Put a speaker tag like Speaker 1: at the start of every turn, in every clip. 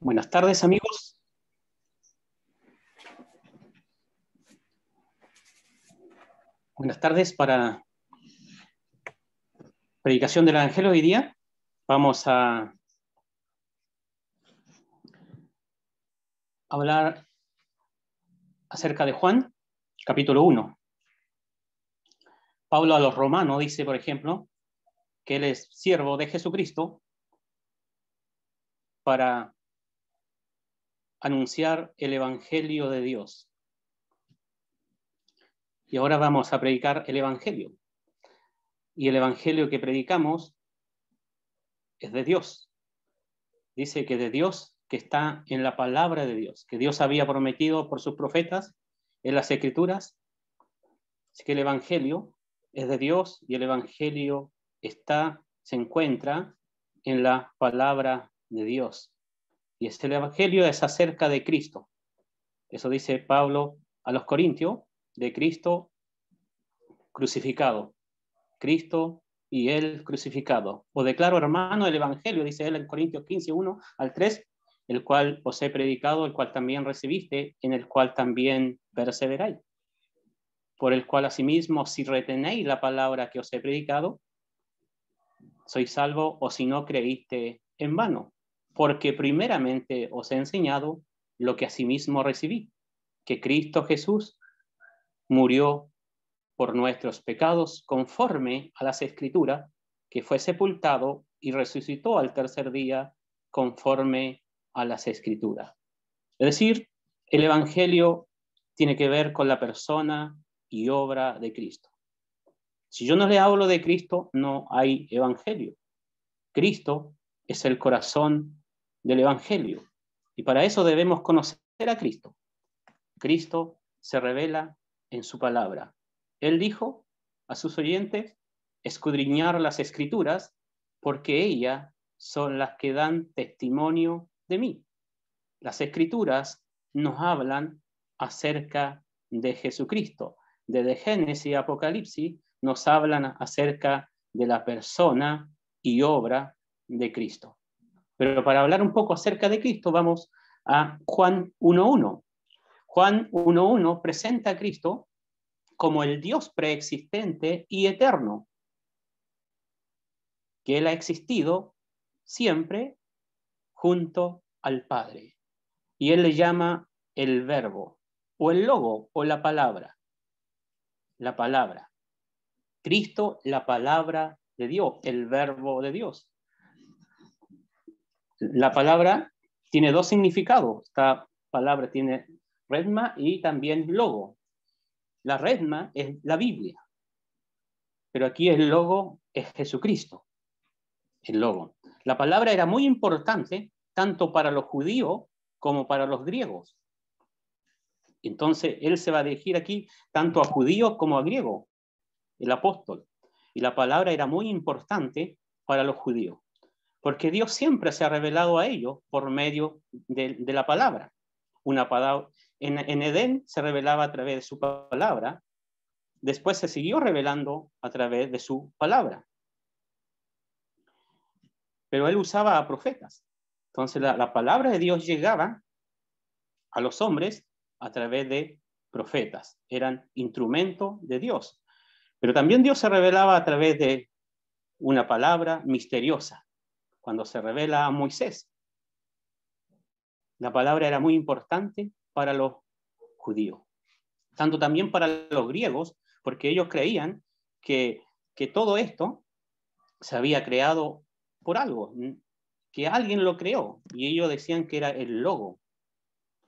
Speaker 1: Buenas tardes, amigos. Buenas tardes para predicación del Evangelio hoy día. Vamos a hablar acerca de Juan, capítulo 1. Pablo a los romanos dice, por ejemplo, que él es siervo de Jesucristo para anunciar el Evangelio de Dios. Y ahora vamos a predicar el Evangelio. Y el Evangelio que predicamos es de Dios. Dice que de Dios, que está en la palabra de Dios, que Dios había prometido por sus profetas en las Escrituras. Así que el Evangelio es de Dios y el Evangelio se encuentra en la palabra de Dios. Y el Evangelio es acerca de Cristo. Eso dice Pablo a los Corintios, de Cristo crucificado. Cristo y él crucificado. Os declaro hermano del Evangelio, dice él en Corintios 15, 1 al 3, el cual os he predicado, el cual también recibiste, en el cual también perseveráis. Por el cual asimismo, si retenéis la palabra que os he predicado, sois salvos, o si no creíste en vano. Porque primeramente os he enseñado lo que asimismo recibí, que Cristo Jesús murió por nuestros pecados conforme a las Escrituras, que fue sepultado y resucitó al tercer día conforme a las Escrituras. Es decir, el Evangelio tiene que ver con la persona y obra de Cristo. Si yo no le hablo de Cristo, no hay Evangelio. Cristo es el corazón del Evangelio. Y para eso debemos conocer a Cristo. Cristo se revela en su palabra. Él dijo a sus oyentes, escudriñar las Escrituras, porque ellas son las que dan testimonio de mí. Las Escrituras nos hablan acerca de Jesucristo. Desde Génesis y Apocalipsis nos hablan acerca de la persona y obra de Cristo. Pero para hablar un poco acerca de Cristo, vamos a Juan 1:1. Juan 1:1 presenta a Cristo como el Dios preexistente y eterno, que Él ha existido siempre junto al Padre. Y Él le llama el verbo, o el logo, o la palabra. La palabra. Cristo, la palabra de Dios, el verbo de Dios. La palabra tiene dos significados. Esta palabra tiene redma y también logo. La redma es la Biblia, pero aquí el logo es Jesucristo. El logo. La palabra era muy importante tanto para los judíos como para los griegos. Entonces, él se va a dirigir aquí tanto a judíos como a griegos, el apóstol. Y la palabra era muy importante para los judíos, porque Dios siempre se ha revelado a ellos por medio de la palabra. Una palabra en Edén se revelaba a través de su palabra, después se siguió revelando a través de su palabra. Pero él usaba a profetas. Entonces la palabra de Dios llegaba a los hombres a través de profetas. Eran instrumentos de Dios. Pero también Dios se revelaba a través de una palabra misteriosa, cuando se revela a Moisés. La palabra era muy importante para los judíos, tanto también para los griegos, porque ellos creían que todo esto se había creado por algo, que alguien lo creó, y ellos decían que era el logo.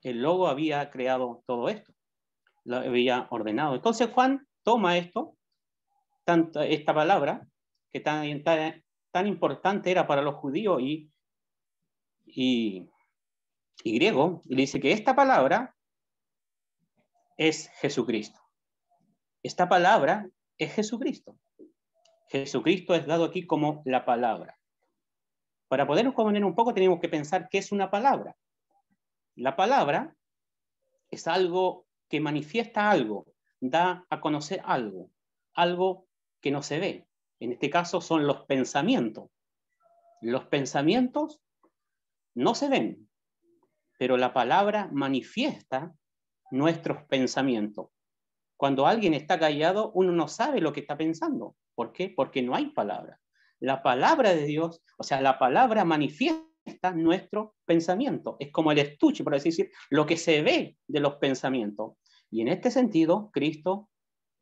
Speaker 1: El logo había creado todo esto, lo había ordenado. Entonces Juan toma esta palabra, que tan importante era para los judíos y griegos, y le dice que esta palabra es Jesucristo. Esta palabra es Jesucristo. Jesucristo es dado aquí como la palabra. Para podernos comprender un poco, tenemos que pensar qué es una palabra. La palabra es algo que manifiesta algo, da a conocer algo, algo que no se ve. En este caso son los pensamientos. Los pensamientos no se ven, pero la palabra manifiesta nuestros pensamientos. Cuando alguien está callado, uno no sabe lo que está pensando. ¿Por qué? Porque no hay palabra. La palabra de Dios, o sea, la palabra manifiesta nuestro pensamiento. Es como el estuche, por así decir, lo que se ve de los pensamientos. Y en este sentido, Cristo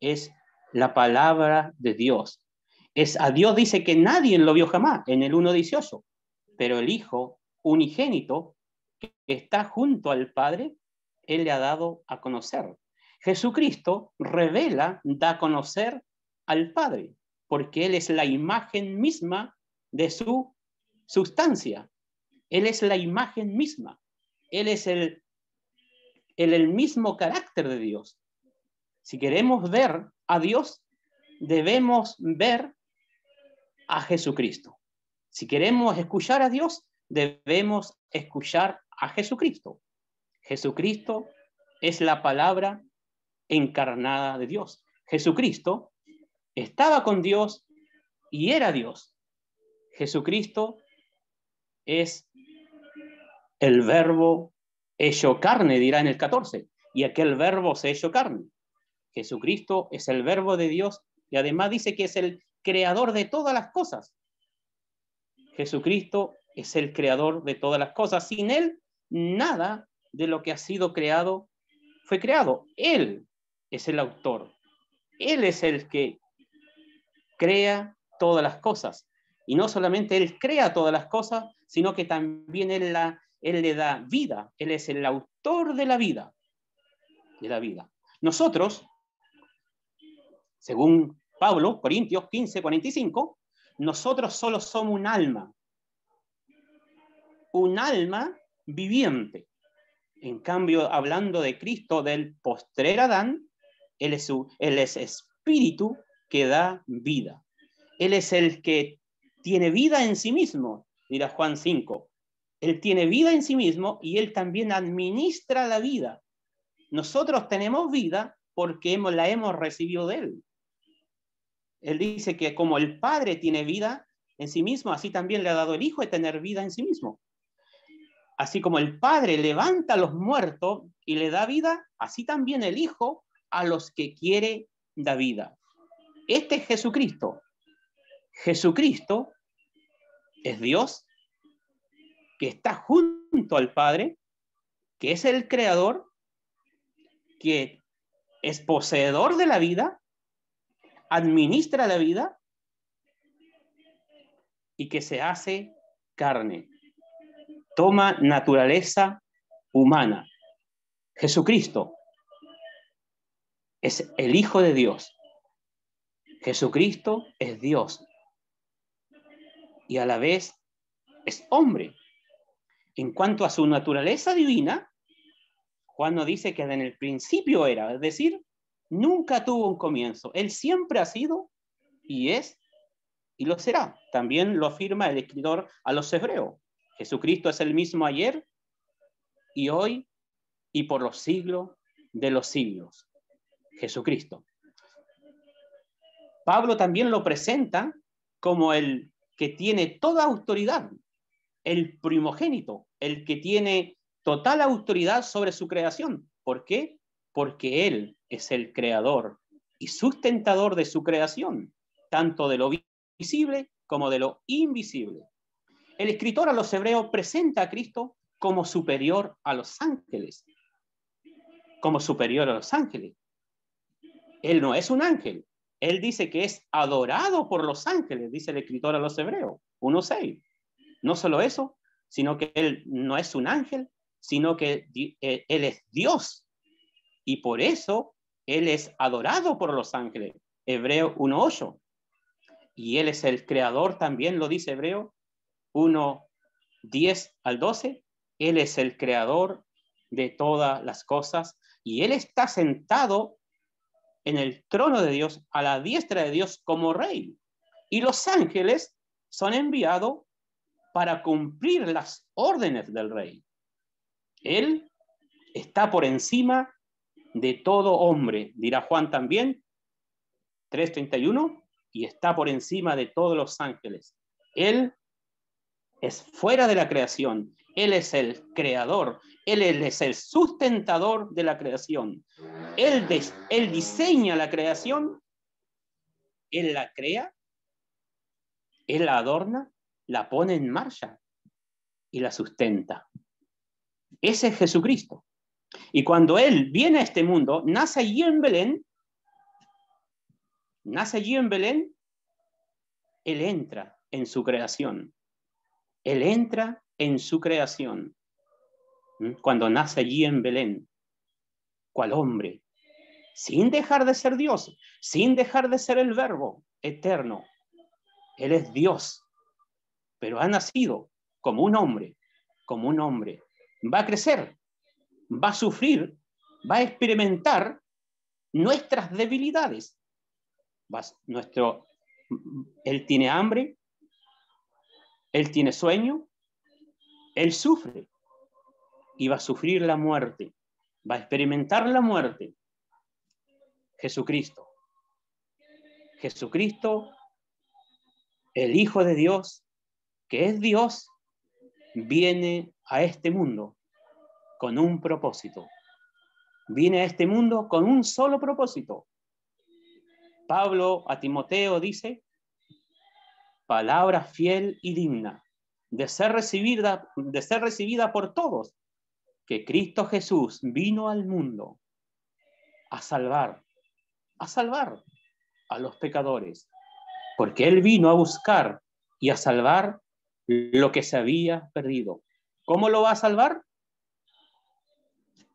Speaker 1: es la palabra de Dios. A Dios dice que nadie lo vio jamás, en el 1:18, pero el Hijo unigénito que está junto al Padre, Él le ha dado a conocer. Jesucristo revela, da a conocer al Padre, porque Él es la imagen misma de su sustancia. Él es la imagen misma. Él es el mismo carácter de Dios. Si queremos ver a Dios, debemos ver a Jesucristo. Si queremos escuchar a Dios, debemos escuchar a Jesucristo. Jesucristo es la palabra encarnada de Dios. Jesucristo estaba con Dios y era Dios. Jesucristo es el verbo hecho carne, dirá en el 14, y aquel verbo se hecho carne. Jesucristo es el verbo de Dios y además dice que es el creador de todas las cosas. Jesucristo es el creador de todas las cosas. Sin Él, nada de lo que ha sido creado fue creado. Él es el autor. Él es el que crea todas las cosas. Y no solamente Él crea todas las cosas, sino que también Él le da vida. Él es el autor de la vida. De la vida. Nosotros, según Pablo, Corintios 15:45, nosotros solo somos un alma viviente. En cambio, hablando de Cristo, del postrer Adán, él es espíritu que da vida. Él es el que tiene vida en sí mismo, dirá Juan 5. Él tiene vida en sí mismo y él también administra la vida. Nosotros tenemos vida porque la hemos recibido de él. Él dice que como el Padre tiene vida en sí mismo, así también le ha dado el Hijo de tener vida en sí mismo. Así como el Padre levanta a los muertos y le da vida, así también el Hijo a los que quiere da vida. Este es Jesucristo. Jesucristo es Dios que está junto al Padre, que es el Creador, que es poseedor de la vida, administra la vida y que se hace carne. Toma naturaleza humana. Jesucristo es el Hijo de Dios. Jesucristo es Dios. Y a la vez es hombre. En cuanto a su naturaleza divina, Juan nos dice que en el principio era, es decir, nunca tuvo un comienzo. Él siempre ha sido y es y lo será. También lo afirma el escritor a los Hebreos. Jesucristo es el mismo ayer y hoy y por los siglos de los siglos. Jesucristo. Pablo también lo presenta como el que tiene toda autoridad, el primogénito, el que tiene total autoridad sobre su creación. ¿Por qué? Porque Él es el creador y sustentador de su creación, tanto de lo visible como de lo invisible. El escritor a los Hebreos presenta a Cristo como superior a los ángeles. Como superior a los ángeles. Él no es un ángel. Él dice que es adorado por los ángeles, dice el escritor a los Hebreos, 1:6. No solo eso, sino que Él no es un ángel, sino que Él es Dios. Y por eso Él es adorado por los ángeles, Hebreo 1:8. Y Él es el creador, también lo dice Hebreo 1:10-12. Él es el creador de todas las cosas y Él está sentado en el trono de Dios, a la diestra de Dios como rey. Y los ángeles son enviados para cumplir las órdenes del rey. Él está por encima de todo hombre, dirá Juan también, 3:31, y está por encima de todos los ángeles. Él es fuera de la creación. Él es el creador, Él es el sustentador de la creación. Él diseña la creación, Él la crea, Él la adorna, la pone en marcha y la sustenta. Ese es Jesucristo. Y cuando Él viene a este mundo, nace allí en Belén, Él entra en su creación. Él entra en su creación. Cuando nace allí en Belén, cual hombre, sin dejar de ser Dios, sin dejar de ser el Verbo eterno. Él es Dios, pero ha nacido como un hombre, Va a crecer, va a sufrir, va a experimentar nuestras debilidades. Él tiene hambre, Él tiene sueño, Él sufre y va a sufrir la muerte, va a experimentar la muerte. Jesucristo, el Hijo de Dios, que es Dios, viene a este mundo con un propósito. Viene a este mundo con un solo propósito. Pablo a Timoteo dice, palabra fiel y digna, de ser recibida por todos, que Cristo Jesús vino al mundo a salvar a los pecadores, porque Él vino a buscar y a salvar lo que se había perdido. ¿Cómo lo va a salvar?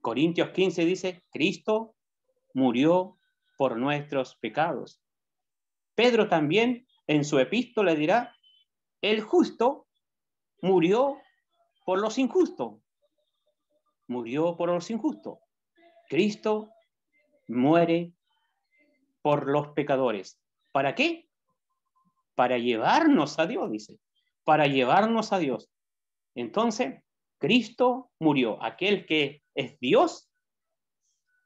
Speaker 1: Corintios 15 dice, Cristo murió por nuestros pecados. Pedro también en su epístola dirá, el justo murió por los injustos. Murió por los injustos. Cristo muere por los pecadores. ¿Para qué? Para llevarnos a Dios, dice. Para llevarnos a Dios. Entonces, Cristo murió. Aquel que es Dios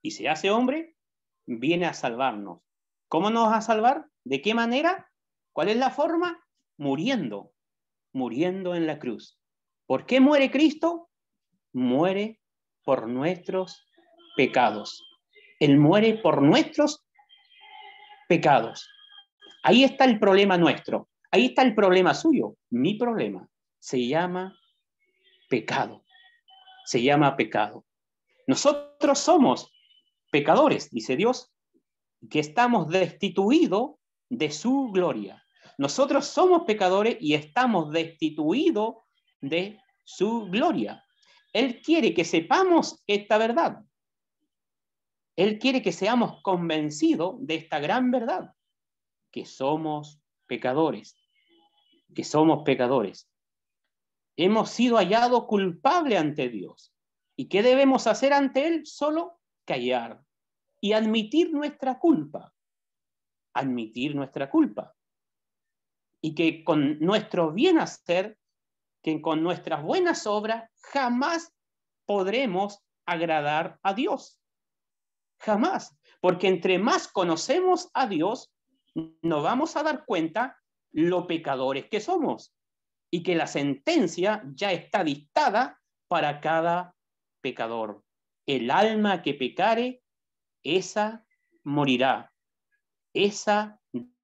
Speaker 1: y se hace hombre, viene a salvarnos. ¿Cómo nos va a salvar? ¿De qué manera? ¿Cuál es la forma? Muriendo en la cruz. ¿Por qué muere Cristo? Muere por nuestros pecados. Él muere por nuestros pecados. Ahí está el problema nuestro. Ahí está el problema suyo. Mi problema se llama pecado. Se llama pecado. Nosotros somos pecadores, dice Dios, que estamos destituidos de su gloria. Nosotros somos pecadores y estamos destituidos de su gloria. Él quiere que sepamos esta verdad. Él quiere que seamos convencidos de esta gran verdad, que somos pecadores, Hemos sido hallados culpables ante Dios. ¿Y qué debemos hacer ante Él? Solo callar y admitir nuestra culpa. Y que con nuestro bien hacer, que con nuestras buenas obras, jamás podremos agradar a Dios. Jamás. Porque entre más conocemos a Dios, nos vamos a dar cuenta lo pecadores que somos. Y que la sentencia ya está dictada para cada pecador. El alma que pecare, esa morirá. Esa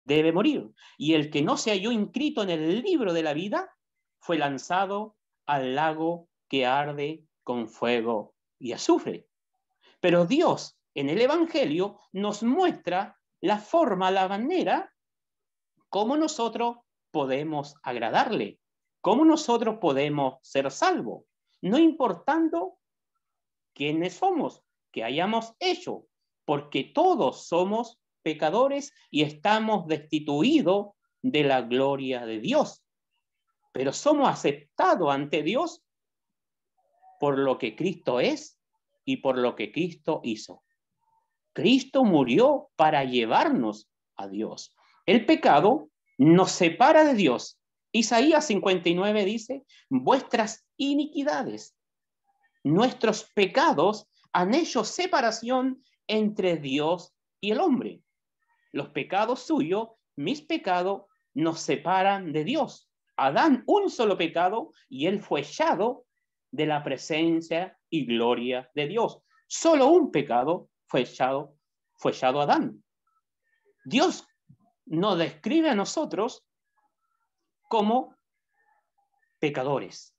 Speaker 1: debe morir. Y el que no se halló inscrito en el libro de la vida fue lanzado al lago que arde con fuego y azufre. Pero Dios en el Evangelio nos muestra la forma, la manera cómo nosotros podemos agradarle, cómo nosotros podemos ser salvos, no importando quiénes somos, qué hayamos hecho, porque todos somos pecadores y estamos destituidos de la gloria de Dios. Pero somos aceptados ante Dios por lo que Cristo es y por lo que Cristo hizo. Cristo murió para llevarnos a Dios. El pecado nos separa de Dios. Isaías 59 dice, vuestras iniquidades, nuestros pecados han hecho separación entre Dios y el hombre. Los pecados suyos, mis pecados, nos separan de Dios. Adán, un solo pecado, y él fue echado de la presencia y gloria de Dios. Solo un pecado fue echado a Adán. Dios nos describe a nosotros como pecadores,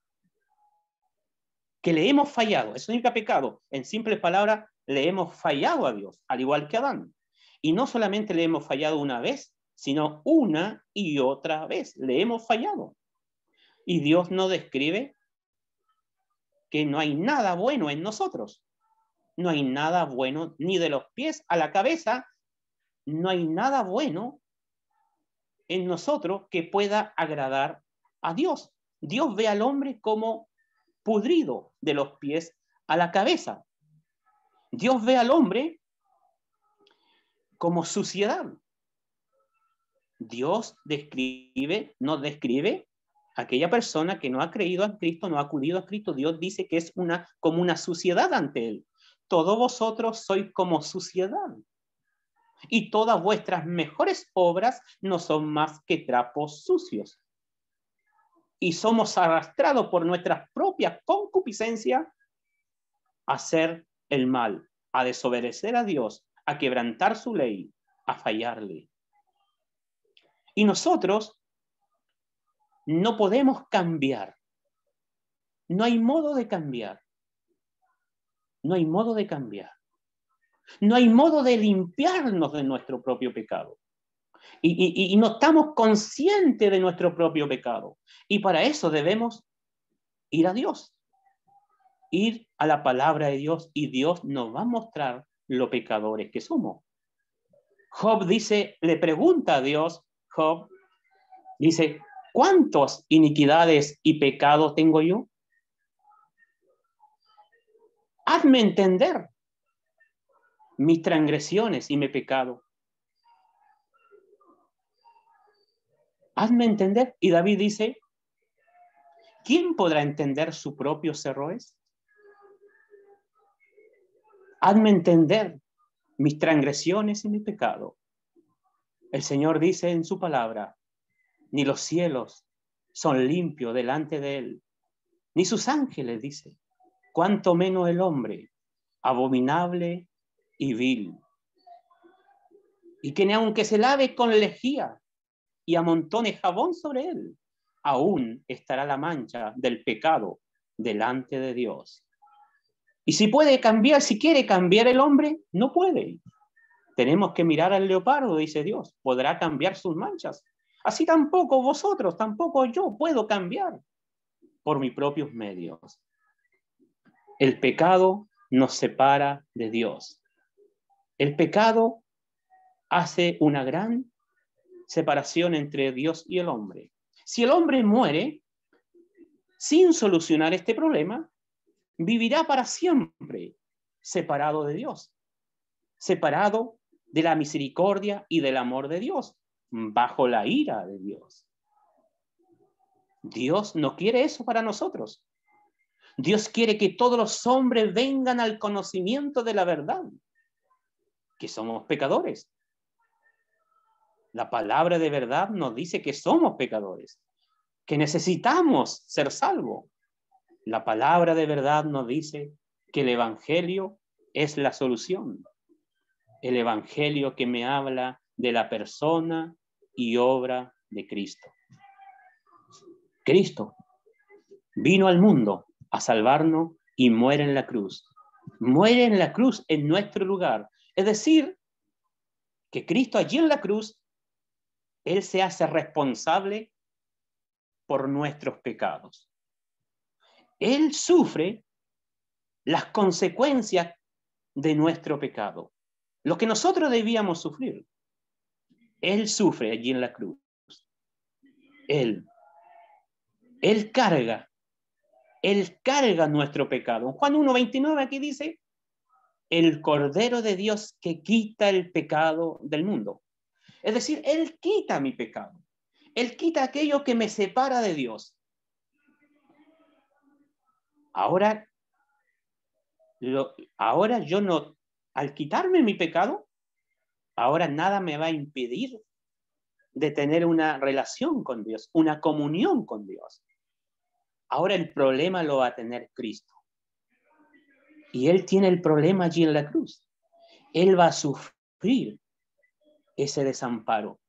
Speaker 1: que le hemos fallado. Eso significa pecado. En simples palabras, le hemos fallado a Dios, al igual que a Adán. Y no solamente le hemos fallado una vez, sino una y otra vez. Le hemos fallado. Y Dios nos describe que no hay nada bueno en nosotros. No hay nada bueno ni de los pies a la cabeza. No hay nada bueno en nosotros que pueda agradar a Dios. Dios ve al hombre como pudrido de los pies a la cabeza. Dios ve al hombre como suciedad. Dios nos describe a aquella persona que no ha creído en Cristo, no ha acudido a Cristo. Dios dice que es como una suciedad ante Él. Todos vosotros sois como suciedad. Y todas vuestras mejores obras no son más que trapos sucios. Y somos arrastrados por nuestras propias concupiscencias a hacer el mal, a desobedecer a Dios, a quebrantar su ley, a fallarle. Y nosotros no podemos cambiar. No hay modo de cambiar. No hay modo de cambiar. No hay modo de limpiarnos de nuestro propio pecado. Y no estamos conscientes de nuestro propio pecado. Y para eso debemos ir a Dios. Ir a la palabra de Dios y Dios nos va a mostrar lo pecadores que somos. Job dice, le pregunta a Dios, Job, dice, ¿cuántas iniquidades y pecados tengo yo? Hazme entender mis transgresiones y mi pecado. Hazme entender. Y David dice, ¿quién podrá entender sus propios errores? Hazme entender mis transgresiones y mi pecado. El Señor dice en su palabra, ni los cielos son limpios delante de Él, ni sus ángeles, dice, cuanto menos el hombre, abominable y vil. Y que ni aunque se lave con lejía y amontone jabón sobre él, aún estará la mancha del pecado delante de Dios. Y si puede cambiar, si quiere cambiar el hombre, no puede. Tenemos que mirar al leopardo, dice Dios, podrá cambiar sus manchas. Así tampoco vosotros, tampoco yo puedo cambiar por mis propios medios. El pecado nos separa de Dios. El pecado hace una gran separación entre Dios y el hombre. Si el hombre muere sin solucionar este problema, vivirá para siempre separado de Dios, separado de la misericordia y del amor de Dios, bajo la ira de Dios. Dios no quiere eso para nosotros. Dios quiere que todos los hombres vengan al conocimiento de la verdad, que somos pecadores. La palabra de verdad nos dice que somos pecadores, que necesitamos ser salvos. La palabra de verdad nos dice que el Evangelio es la solución. El Evangelio que me habla de la persona y obra de Cristo. Cristo vino al mundo a salvarnos y muere en la cruz. Muere en la cruz en nuestro lugar. Es decir, que Cristo allí en la cruz, Él se hace responsable por nuestros pecados. Él sufre las consecuencias de nuestro pecado. Lo que nosotros debíamos sufrir. Él sufre allí en la cruz. Él carga nuestro pecado. En Juan 1:29 aquí dice, el Cordero de Dios que quita el pecado del mundo. Es decir, Él quita mi pecado. Él quita aquello que me separa de Dios. Ahora yo no, al quitarme mi pecado, ahora nada me va a impedir de tener una relación con Dios, una comunión con Dios. Ahora el problema lo va a tener Cristo. Y Él tiene el problema allí en la cruz. Él va a sufrir ese desamparo.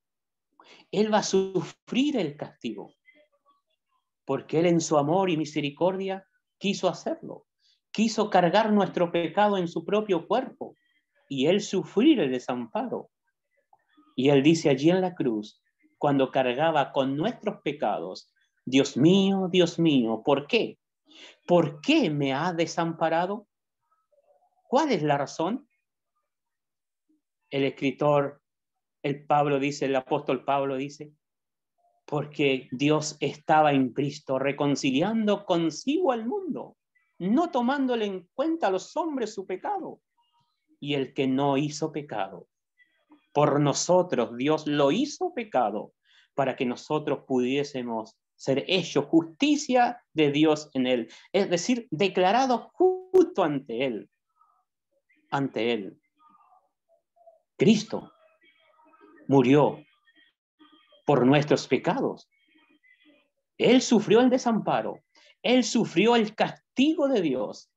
Speaker 1: Él va a sufrir el castigo. Porque Él en su amor y misericordia quiso hacerlo. Quiso cargar nuestro pecado en su propio cuerpo. Y Él sufrir el desamparo. Y Él dice allí en la cruz, cuando cargaba con nuestros pecados, Dios mío, ¿por qué? ¿Por qué me ha desamparado? ¿Cuál es la razón? El escritor, el apóstol Pablo dice, porque Dios estaba en Cristo reconciliando consigo al mundo, no tomándole en cuenta a los hombres su pecado. Y el que no hizo pecado, por nosotros Dios lo hizo pecado, para que nosotros pudiésemos ser hechos justicia de Dios en él. Es decir, declarado justo ante él. Ante él. Cristo murió por nuestros pecados. Él sufrió el desamparo. Él sufrió el castigo de Dios.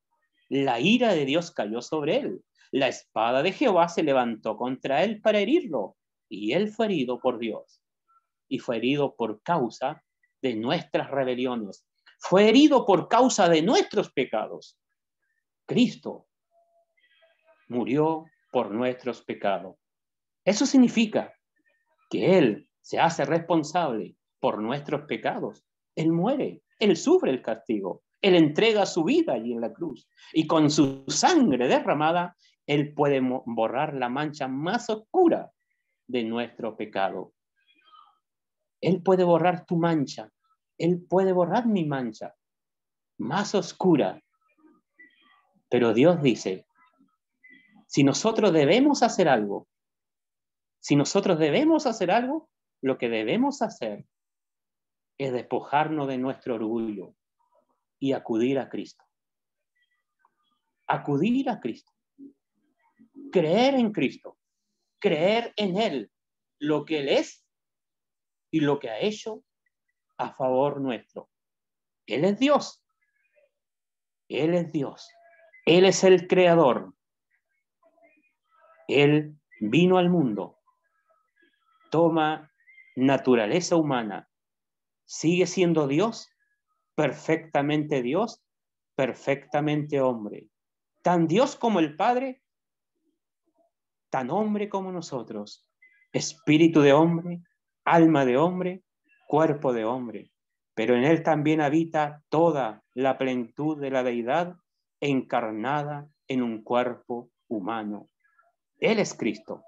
Speaker 1: La ira de Dios cayó sobre él. La espada de Jehová se levantó contra él para herirlo. Y él fue herido por Dios. Y fue herido por causa de nuestras rebeliones. Fue herido por causa de nuestros pecados. Cristo murió por nuestros pecados. Eso significa que Él se hace responsable por nuestros pecados. Él muere, Él sufre el castigo, Él entrega su vida allí en la cruz. Y con su sangre derramada, Él puede borrar la mancha más oscura de nuestro pecado. Él puede borrar tu mancha, Él puede borrar mi mancha más oscura. Pero Dios dice, si nosotros debemos hacer algo, lo que debemos hacer es despojarnos de nuestro orgullo y acudir a Cristo. Acudir a Cristo. Creer en Cristo. Creer en Él, lo que Él es y lo que ha hecho a favor nuestro. Él es Dios. Él es Dios. Él es el creador. Él vino al mundo. Toma naturaleza humana. Sigue siendo Dios, perfectamente hombre. Tan Dios como el Padre, tan hombre como nosotros. Espíritu de hombre, alma de hombre, cuerpo de hombre. Pero en él también habita toda la plenitud de la deidad encarnada en un cuerpo humano. Él es Cristo.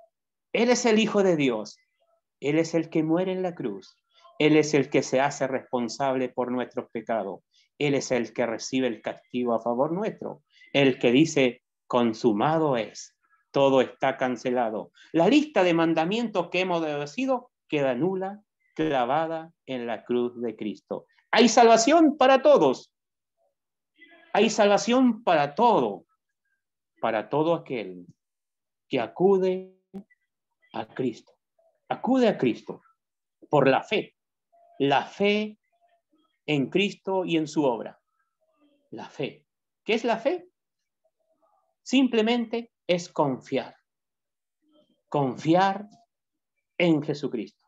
Speaker 1: Él es el Hijo de Dios. Él es el que muere en la cruz. Él es el que se hace responsable por nuestros pecados. Él es el que recibe el castigo a favor nuestro. El que dice, consumado es. Todo está cancelado. La lista de mandamientos que hemos obedecido queda nula, clavada en la cruz de Cristo. Hay salvación para todos. Hay salvación para todo aquel que acude a Cristo. Acude a Cristo por la fe en Cristo y en su obra. La fe. ¿Qué es la fe? Simplemente es confiar. Confiar en Jesucristo.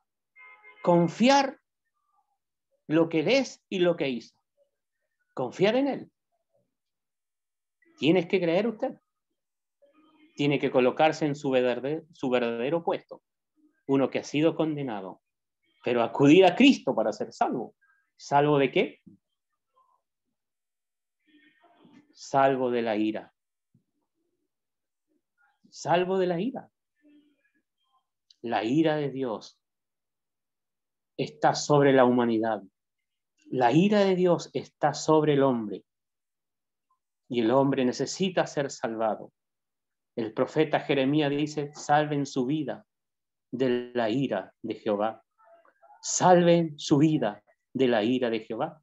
Speaker 1: Confiar lo que Él es y lo que hizo. Confiar en Él. Tienes que creer usted. Tiene que colocarse en su verdadero puesto. Uno que ha sido condenado. Pero acudir a Cristo para ser salvo. ¿Salvo de qué? Salvo de la ira. Salvo de la ira. La ira de Dios está sobre la humanidad. La ira de Dios está sobre el hombre. Y el hombre necesita ser salvado. El profeta Jeremías dice, salven su vida de la ira de Jehová. Salven su vida de la ira de Jehová.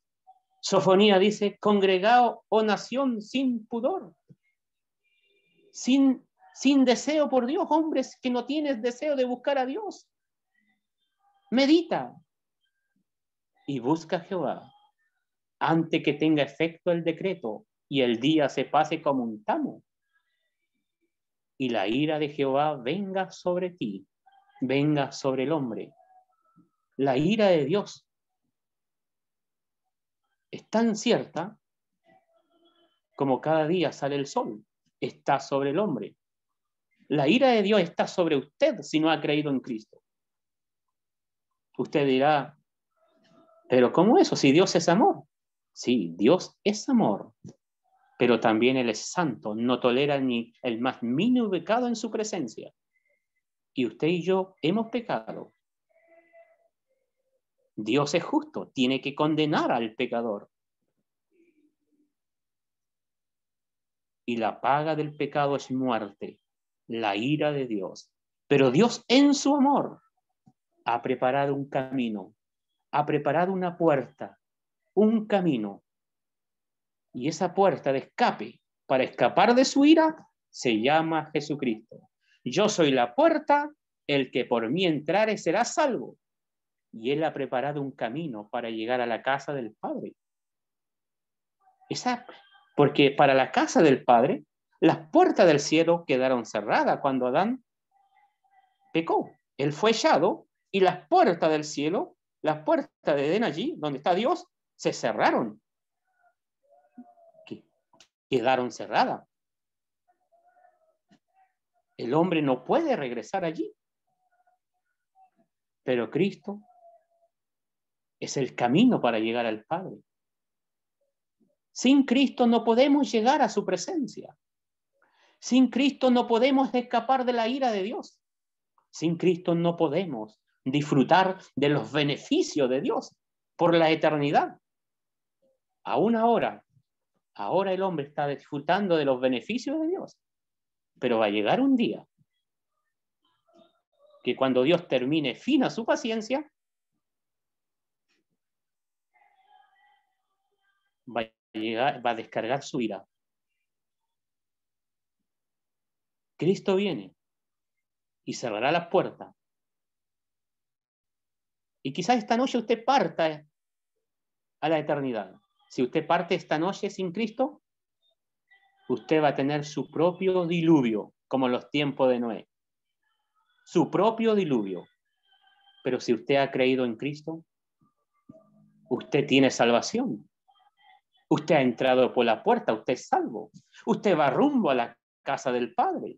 Speaker 1: Sofonía dice, congregaos, oh nación, sin pudor. Sin deseo por Dios, hombres que no tienes deseo de buscar a Dios. Medita y busca a Jehová antes que tenga efecto el decreto y el día se pase como un tamo, y la ira de Jehová venga sobre ti, venga sobre el hombre. La ira de Dios es tan cierta como cada día sale el sol, está sobre el hombre. La ira de Dios está sobre usted si no ha creído en Cristo. Usted dirá, pero ¿cómo eso? Si Dios es amor. Sí, Dios es amor, pero también Él es santo, no tolera ni el más mínimo pecado en su presencia. Y usted y yo hemos pecado. Dios es justo, tiene que condenar al pecador. Y la paga del pecado es muerte, la ira de Dios. Pero Dios en su amor ha preparado un camino, ha preparado una puerta, un camino. Y esa puerta de escape para escapar de su ira se llama Jesucristo. Yo soy la puerta, el que por mí entrare será salvo. Y Él ha preparado un camino para llegar a la casa del Padre. Porque para la casa del Padre, las puertas del cielo quedaron cerradas cuando Adán pecó. Él fue echado y las puertas del cielo, las puertas de Edén allí, donde está Dios, se cerraron. Quedaron cerradas. El hombre no puede regresar allí. Pero Cristo es el camino para llegar al Padre. Sin Cristo no podemos llegar a su presencia. Sin Cristo no podemos escapar de la ira de Dios. Sin Cristo no podemos disfrutar de los beneficios de Dios por la eternidad. Aún ahora el hombre está disfrutando de los beneficios de Dios. Pero va a llegar un día que cuando Dios termine fin a su paciencia, va a descargar su ira. Cristo viene y cerrará las puertas. Y quizás esta noche usted parta a la eternidad. Si usted parte esta noche sin Cristo, usted va a tener su propio diluvio, como en los tiempos de Noé. Su propio diluvio. Pero si usted ha creído en Cristo, usted tiene salvación. Usted ha entrado por la puerta, usted es salvo. Usted va rumbo a la casa del Padre.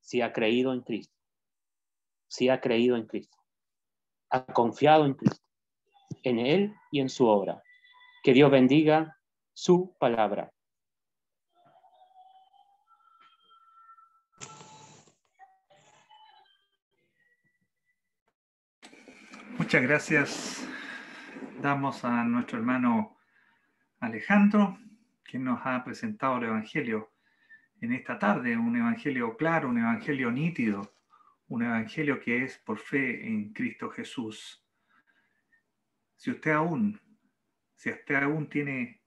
Speaker 1: Si ha creído en Cristo. Si ha creído en Cristo. Ha confiado en Cristo. En Él y en su obra. Que Dios bendiga su palabra.
Speaker 2: Muchas gracias. Damos a nuestro hermano Alejandro, que nos ha presentado el Evangelio en esta tarde, un Evangelio claro, un Evangelio nítido, un Evangelio que es por fe en Cristo Jesús. Si usted aún tiene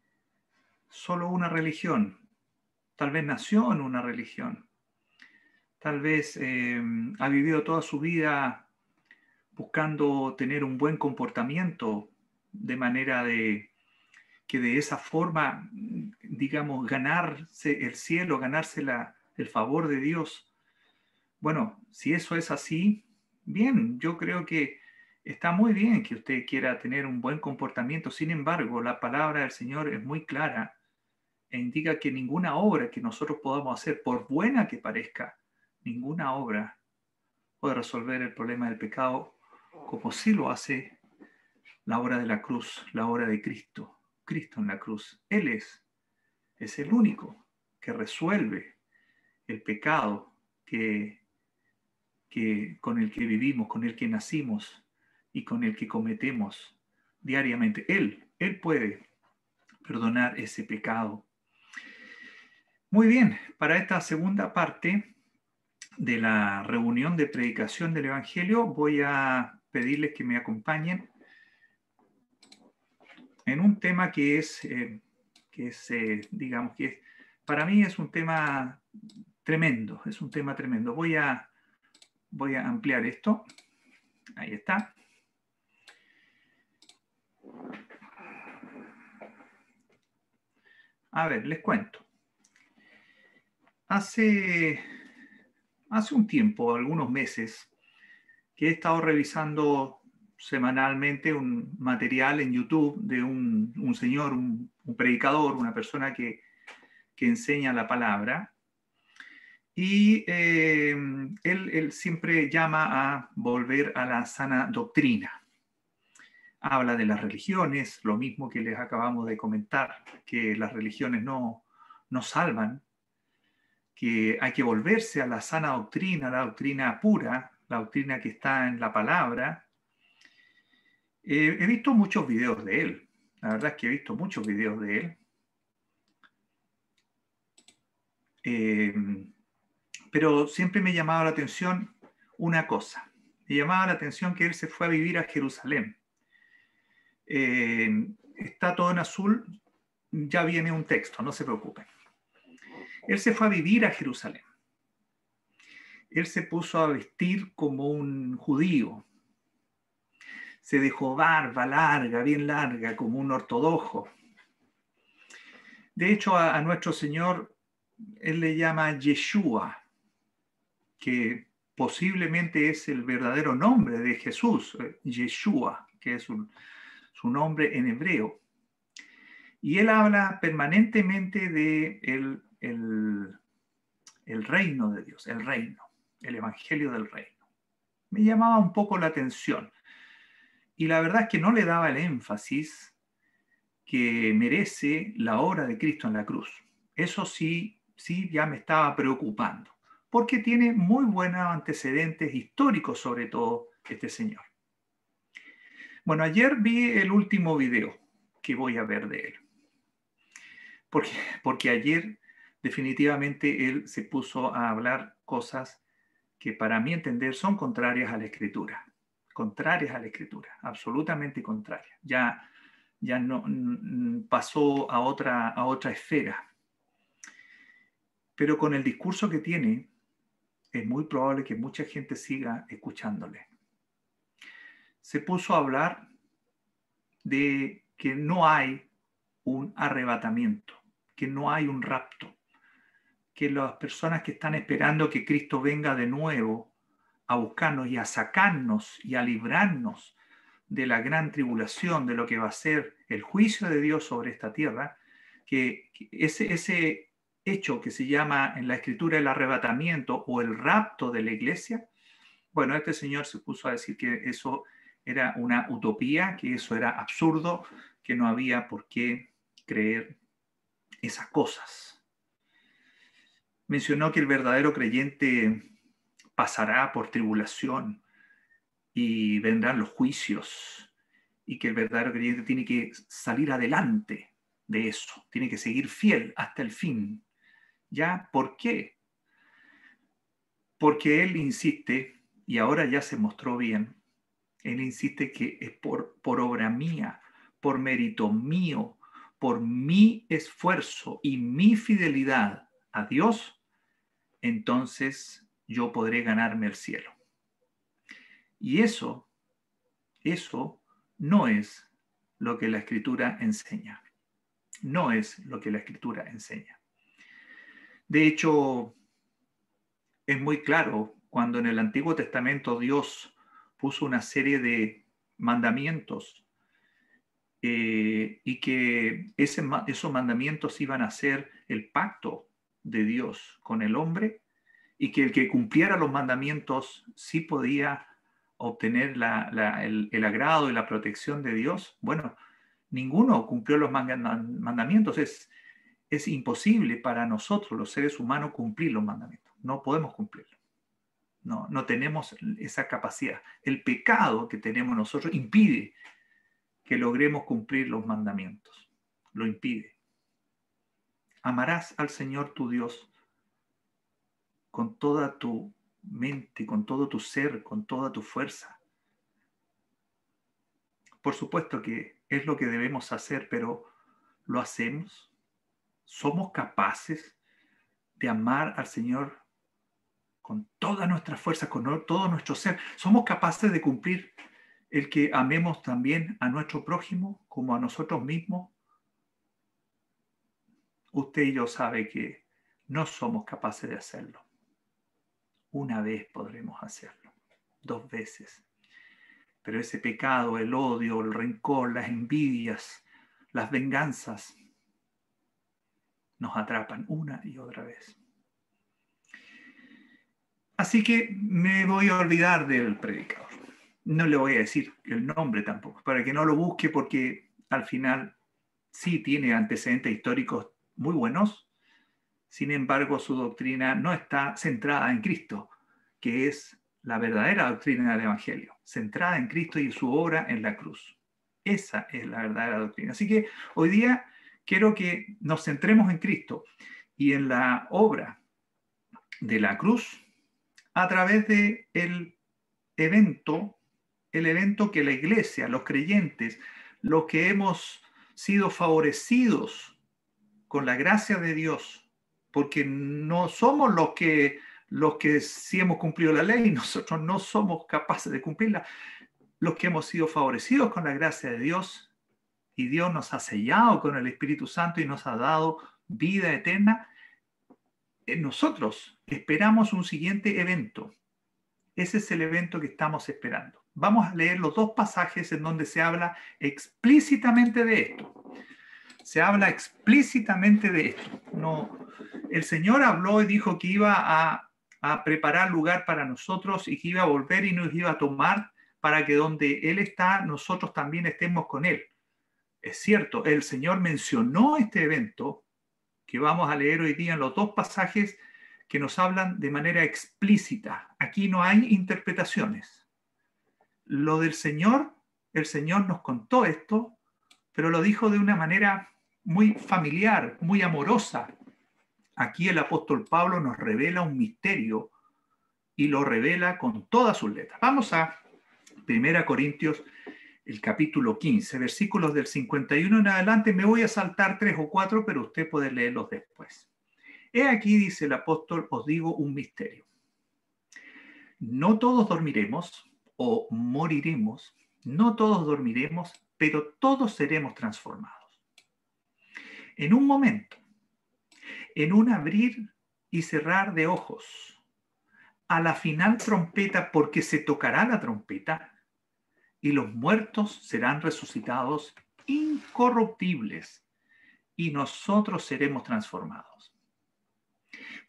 Speaker 2: solo una religión, tal vez nació en una religión, tal vez ha vivido toda su vida buscando tener un buen comportamiento, de manera que de esa forma, digamos, ganarse el cielo, ganarse el favor de Dios. Bueno, si eso es así, bien, yo creo que está muy bien que usted quiera tener un buen comportamiento. Sin embargo, la palabra del Señor es muy clara e indica que ninguna obra que nosotros podamos hacer, por buena que parezca, ninguna obra puede resolver el problema del pecado como sí lo hace la obra de la cruz, la obra de Cristo, Cristo en la cruz. Él es el único que resuelve el pecado con el que vivimos, con el que nacimos y con el que cometemos diariamente. Él puede perdonar ese pecado. Muy bien, para esta segunda parte de la reunión de predicación del Evangelio, voy a pedirles que me acompañen en un tema digamos, para mí es un tema tremendo, es un tema tremendo. Voy a ampliar esto. Ahí está. A ver, les cuento. Hace un tiempo, algunos meses, que he estado revisando semanalmente un material en YouTube de un señor, un predicador, una persona que enseña la palabra. Y él siempre llama a volver a la sana doctrina. Habla de las religiones, lo mismo que les acabamos de comentar, que las religiones no salvan, que hay que volverse a la sana doctrina, la doctrina pura, la doctrina que está en la palabra. He visto muchos videos de él. La verdad es que he visto muchos videos de él. Pero siempre me llamaba la atención una cosa. Me llamaba la atención que él se fue a vivir a Jerusalén. Está todo en azul, ya viene un texto, no se preocupen. Él se fue a vivir a Jerusalén. Él se puso a vestir como un judío. Se dejó barba larga, bien larga, como un ortodoxo. De hecho, a nuestro Señor, él le llama Yeshua, que posiblemente es el verdadero nombre de Jesús, Yeshua, que es su nombre en hebreo. Y él habla permanentemente de el reino de Dios, el evangelio del reino. Me llamaba un poco la atención. Y la verdad es que no le daba el énfasis que merece la obra de Cristo en la cruz. Eso sí ya me estaba preocupando, porque tiene muy buenos antecedentes históricos, sobre todo este señor. Bueno, ayer vi el último video que voy a ver de él, porque ayer definitivamente él se puso a hablar cosas que para mi entender son contrarias a la Escritura, absolutamente contrarias. Ya no pasó a otra esfera. Pero con el discurso que tiene, es muy probable que mucha gente siga escuchándole. Se puso a hablar de que no hay un arrebatamiento, que no hay un rapto, que las personas que están esperando que Cristo venga de nuevo a buscarnos y a sacarnos y a librarnos de la gran tribulación, de lo que va a ser el juicio de Dios sobre esta tierra, que ese hecho que se llama en la Escritura el arrebatamiento o el rapto de la iglesia, bueno, este señor se puso a decir que eso era una utopía, que eso era absurdo, que no había por qué creer esas cosas. Mencionó que el verdadero creyente pasará por tribulación y vendrán los juicios, y que el verdadero creyente tiene que salir adelante de eso, tiene que seguir fiel hasta el fin. ¿Ya? ¿Por qué? Porque él insiste, y ahora ya se mostró bien, él insiste que es por obra mía, por mérito mío, por mi esfuerzo y mi fidelidad a Dios, entonces yo podré ganarme el cielo. Y eso no es lo que la Escritura enseña. No es lo que la Escritura enseña. De hecho, es muy claro cuando en el Antiguo Testamento Dios puso una serie de mandamientos y que esos mandamientos iban a ser el pacto de Dios con el hombre, y que el que cumpliera los mandamientos sí podía obtener el agrado y la protección de Dios. Bueno, ninguno cumplió los mandamientos. Es imposible para nosotros, los seres humanos, cumplir los mandamientos. No podemos cumplirlos. No tenemos esa capacidad. El pecado que tenemos nosotros impide que logremos cumplir los mandamientos. Lo impide. Amarás al Señor tu Dios con toda tu mente, con todo tu ser, con toda tu fuerza. Por supuesto que es lo que debemos hacer, pero ¿lo hacemos? ¿Somos capaces de amar al Señor con toda nuestra fuerza, con todo nuestro ser? ¿Somos capaces de cumplir el que amemos también a nuestro prójimo como a nosotros mismos? usted y yo sabe que no somos capaces de hacerlo. Una vez podremos hacerlo, 2 veces. Pero ese pecado, el odio, el rencor, las envidias, las venganzas, nos atrapan una y otra vez. Así que me voy a olvidar del predicador. No le voy a decir el nombre tampoco, para que no lo busque, porque al final sí tiene antecedentes históricos muy buenos. Sin embargo, su doctrina no está centrada en Cristo, que es la verdadera doctrina del Evangelio, centrada en Cristo y su obra en la cruz. Esa es la verdadera doctrina. Así que hoy día quiero que nos centremos en Cristo y en la obra de la cruz a través de el evento que la iglesia, los creyentes, los que hemos sido favorecidos con la gracia de Dios, porque no somos los que sí hemos cumplido la ley, nosotros no somos capaces de cumplirla, los que hemos sido favorecidos con la gracia de Dios, y Dios nos ha sellado con el Espíritu Santo y nos ha dado vida eterna. Nosotros esperamos un siguiente evento. Ese es el evento que estamos esperando. Vamos a leer los 2 pasajes en donde se habla explícitamente de esto. Se habla explícitamente de esto. No, el Señor habló y dijo que iba a preparar lugar para nosotros y que iba a volver y nos iba a tomar para que donde Él está, nosotros también estemos con Él. Es cierto, el Señor mencionó este evento que vamos a leer hoy día en los 2 pasajes que nos hablan de manera explícita. Aquí no hay interpretaciones. Lo del Señor, el Señor nos contó esto, pero lo dijo de una manera muy familiar, muy amorosa. Aquí el apóstol Pablo nos revela un misterio y lo revela con todas sus letras. Vamos a 1 Corintios, el capítulo 15, versículos del 51 en adelante. Me voy a saltar 3 o 4, pero usted puede leerlos después. He aquí, dice el apóstol, os digo un misterio. No todos dormiremos o moriremos, no todos dormiremos, pero todos seremos transformados. En un momento, en un abrir y cerrar de ojos, a la final trompeta, porque se tocará la trompeta, y los muertos serán resucitados incorruptibles, y nosotros seremos transformados.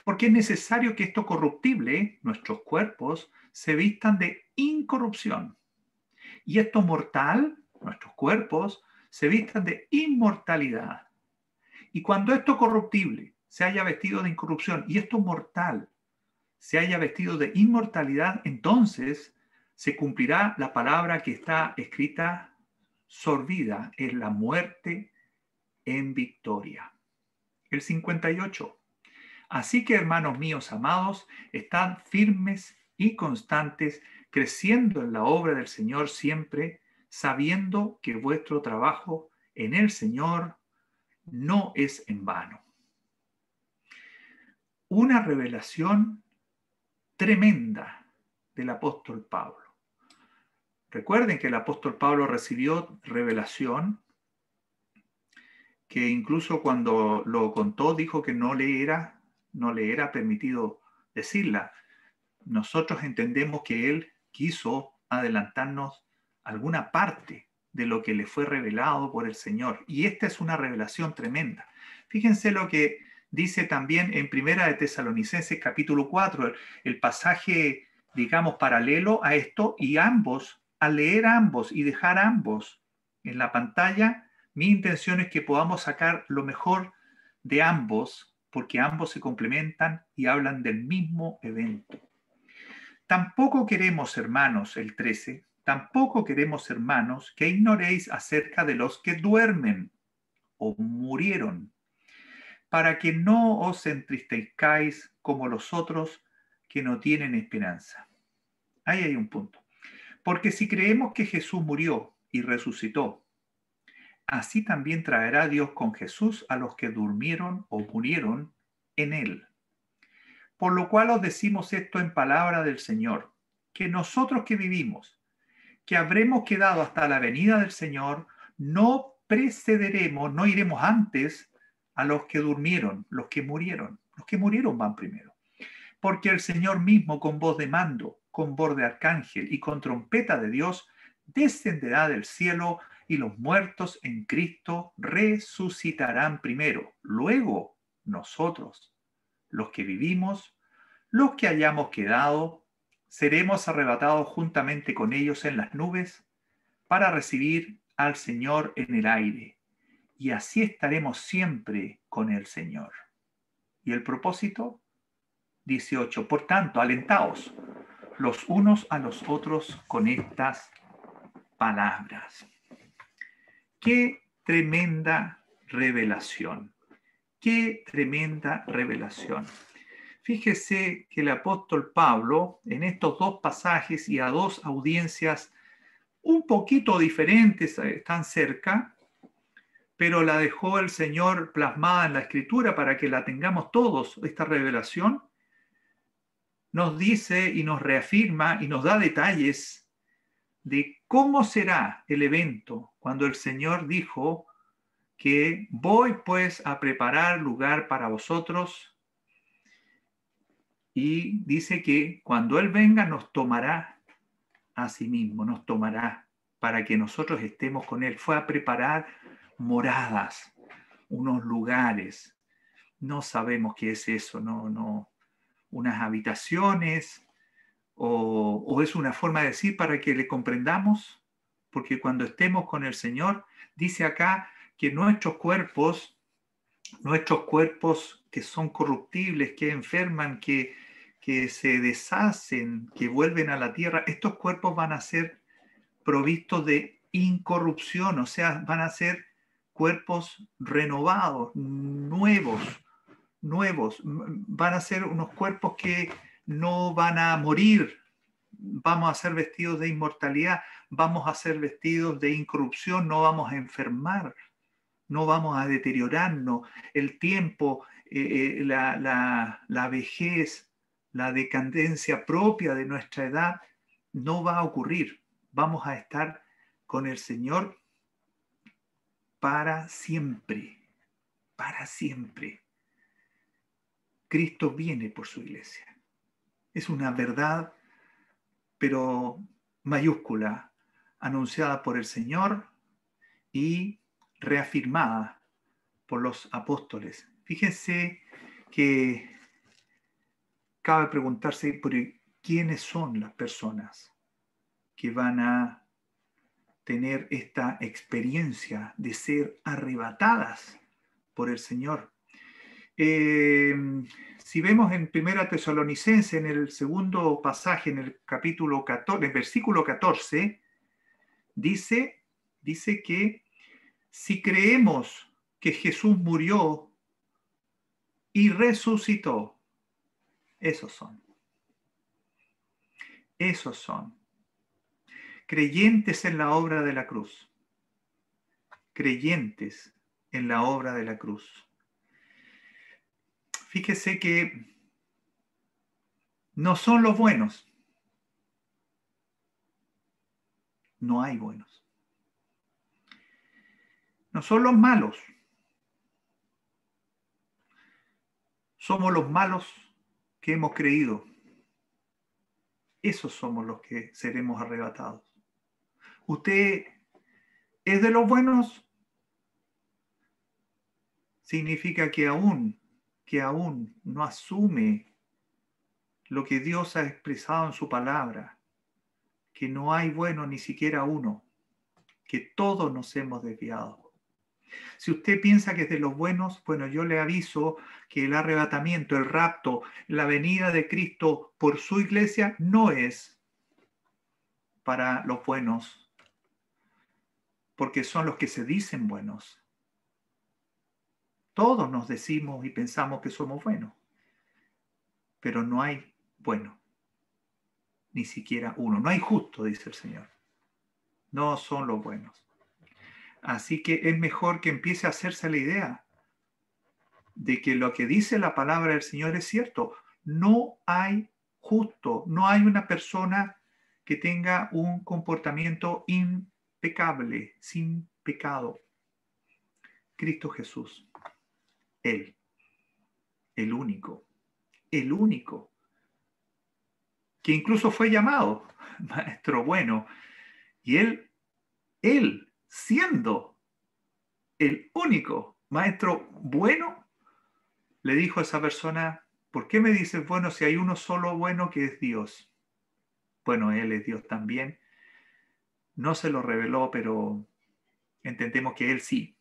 Speaker 2: Porque es necesario que esto corruptible, nuestros cuerpos, se vistan de incorrupción. Y esto mortal, nuestros cuerpos, se vistan de inmortalidad. Y cuando esto corruptible se haya vestido de incorrupción y esto mortal se haya vestido de inmortalidad, entonces se cumplirá la palabra que está escrita: sorbida es la muerte en victoria. El 58. Así que, hermanos míos amados, estad firmes y constantes, creciendo en la obra del Señor siempre, sabiendo que vuestro trabajo en el Señor no es en vano. Una revelación tremenda del apóstol Pablo. Recuerden que el apóstol Pablo recibió revelación que incluso cuando lo contó dijo que no le era permitido decirla. Nosotros entendemos que él quiso adelantarnos alguna parte de lo que le fue revelado por el Señor. Y esta es una revelación tremenda. Fíjense lo que dice también en Primera de Tesalonicenses capítulo 4, el pasaje, digamos, paralelo a esto, y ambos, al leer ambos y dejar ambos en la pantalla, mi intención es que podamos sacar lo mejor de ambos, porque ambos se complementan y hablan del mismo evento. Tampoco queremos, hermanos, el 13, tampoco queremos, hermanos, que ignoréis acerca de los que duermen o murieron, para que no os entristezcáis como los otros que no tienen esperanza. Ahí hay un punto. Porque si creemos que Jesús murió y resucitó, así también traerá Dios con Jesús a los que durmieron o murieron en él. Por lo cual os decimos esto en palabra del Señor, que nosotros que vivimos, que habremos quedado hasta la venida del Señor, no precederemos, no iremos antes a los que durmieron, los que murieron. Los que murieron van primero. Porque el Señor mismo, con voz de mando, con voz de arcángel y con trompeta de Dios, descenderá del cielo, y los muertos en Cristo resucitarán primero. Luego nosotros, los que vivimos, los que hayamos quedado, seremos arrebatados juntamente con ellos en las nubes para recibir al Señor en el aire. Y así estaremos siempre con el Señor. ¿Y el propósito? 18. Por tanto, alentaos los unos a los otros con estas palabras. ¡Qué tremenda revelación! ¡Qué tremenda revelación! Fíjese que el apóstol Pablo, en estos dos pasajes y a dos audiencias un poquito diferentes, están cerca, pero la dejó el Señor plasmada en la Escritura para que la tengamos todos, esta revelación, nos dice y nos reafirma y nos da detalles de cómo será el evento cuando el Señor dijo que voy pues a preparar lugar para vosotros, y dice que cuando Él venga nos tomará a sí mismo, nos tomará para que nosotros estemos con Él. Fue a preparar moradas, unos lugares. No sabemos qué es eso, no, unas habitaciones, o es una forma de decir para que le comprendamos, porque cuando estemos con el Señor, dice acá que nuestros cuerpos que son corruptibles, que enferman, que se deshacen, que vuelven a la tierra, estos cuerpos van a ser provistos de incorrupción, o sea, van a ser cuerpos renovados, nuevos, van a ser unos cuerpos que no van a morir, vamos a ser vestidos de inmortalidad, vamos a ser vestidos de incorrupción, no vamos a enfermar, no vamos a deteriorarnos. El tiempo, la vejez, la decadencia propia de nuestra edad no va a ocurrir. Vamos a estar con el Señor para siempre, para siempre. Cristo viene por su iglesia. Es una verdad, pero mayúscula, anunciada por el Señor y reafirmada por los apóstoles. Fíjense que cabe preguntarse por quiénes son las personas que van a tener esta experiencia de ser arrebatadas por el Señor. Si vemos en 1 Tesalonicenses, en el segundo pasaje, en el capítulo 14, en el versículo 14, dice que si creemos que Jesús murió y resucitó, esos son creyentes en la obra de la cruz, creyentes en la obra de la cruz. Fíjese que no son los buenos, no hay buenos. No son los malos, somos los malos que hemos creído. Esos somos los que seremos arrebatados. ¿Usted es de los buenos? Significa que aún no asume lo que Dios ha expresado en su palabra, que no hay bueno ni siquiera uno, que todos nos hemos desviado. Si usted piensa que es de los buenos, bueno, yo le aviso que el arrebatamiento, el rapto, la venida de Cristo por su iglesia no es para los buenos, porque son los que se dicen buenos. Todos nos decimos y pensamos que somos buenos, pero no hay bueno, ni siquiera uno. No hay justo, dice el Señor. No son los buenos. Así que es mejor que empiece a hacerse la idea de que lo que dice la palabra del Señor es cierto. No hay justo, no hay una persona que tenga un comportamiento impecable, sin pecado. Cristo Jesús. Él, el único, que incluso fue llamado Maestro bueno. Y él siendo el único Maestro bueno, le dijo a esa persona, ¿por qué me dices bueno si hay uno solo bueno que es Dios? Bueno, Él es Dios también. No se lo reveló, pero entendemos que Él sí,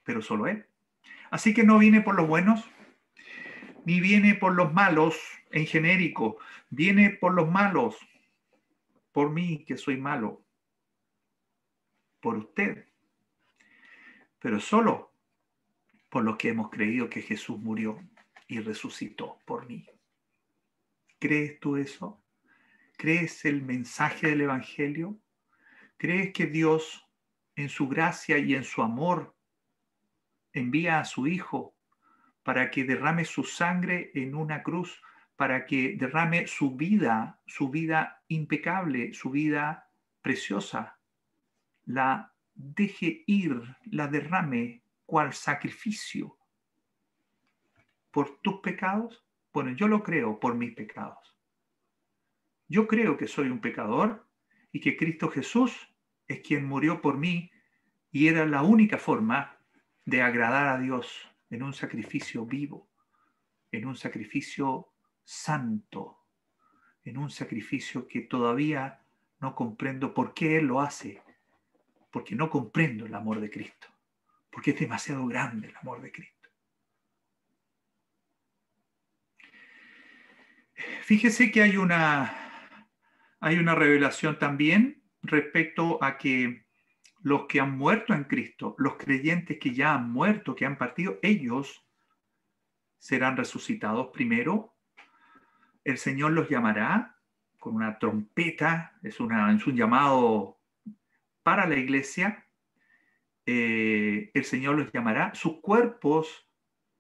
Speaker 2: pero solo Él. Así que no viene por los buenos, ni viene por los malos en genérico, viene por los malos, por mí que soy malo, por usted, pero solo por los que hemos creído que Jesús murió y resucitó por mí. ¿Crees tú eso? ¿Crees el mensaje del Evangelio? ¿Crees que Dios, en su gracia y en su amor, envía a su Hijo para que derrame su sangre en una cruz, para que derrame su vida impecable, su vida preciosa, la deje ir, la derrame cual sacrificio por tus pecados? Bueno, yo lo creo por mis pecados. Yo creo que soy un pecador y que Cristo Jesús es quien murió por mí y era la única forma de agradar a Dios en un sacrificio vivo, en un sacrificio santo, en un sacrificio que todavía no comprendo por qué Él lo hace, porque no comprendo el amor de Cristo, porque es demasiado grande el amor de Cristo. Fíjese que hay una revelación también respecto a que los que han muerto en Cristo, los creyentes que ya han muerto, que han partido, ellos serán resucitados primero. El Señor los llamará con una trompeta, es un llamado para la iglesia. El Señor los llamará, sus cuerpos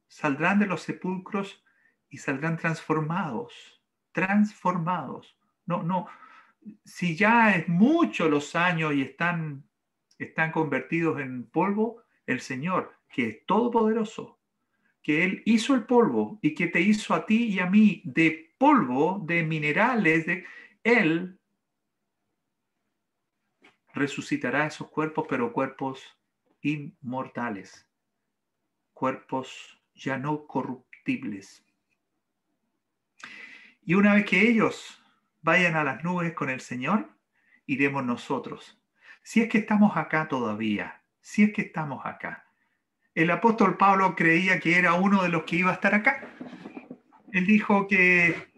Speaker 2: saldrán de los sepulcros y saldrán transformados. No, si ya es mucho los años y están convertidos en polvo, el Señor, que es todopoderoso, que Él hizo el polvo y que te hizo a ti y a mí de polvo, de minerales, Él resucitará esos cuerpos, pero cuerpos inmortales, cuerpos ya no corruptibles. Y una vez que ellos vayan a las nubes con el Señor, iremos nosotros. Si es que estamos acá todavía, si es que estamos acá. El apóstol Pablo creía que era uno de los que iba a estar acá. Él dijo que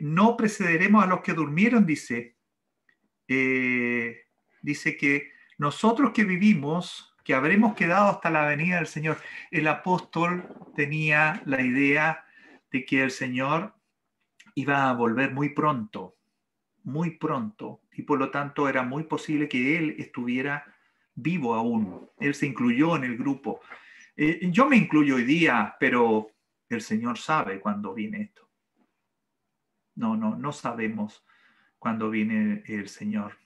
Speaker 2: no precederemos a los que durmieron, dice. Dice que nosotros que vivimos, que habremos quedado hasta la venida del Señor. El apóstol tenía la idea de que el Señor iba a volver muy pronto, y por lo tanto era muy posible que él estuviera vivo aún. Él se incluyó en el grupo. Yo me incluyo hoy día, pero el Señor sabe cuándo viene esto. No sabemos cuándo viene el Señor.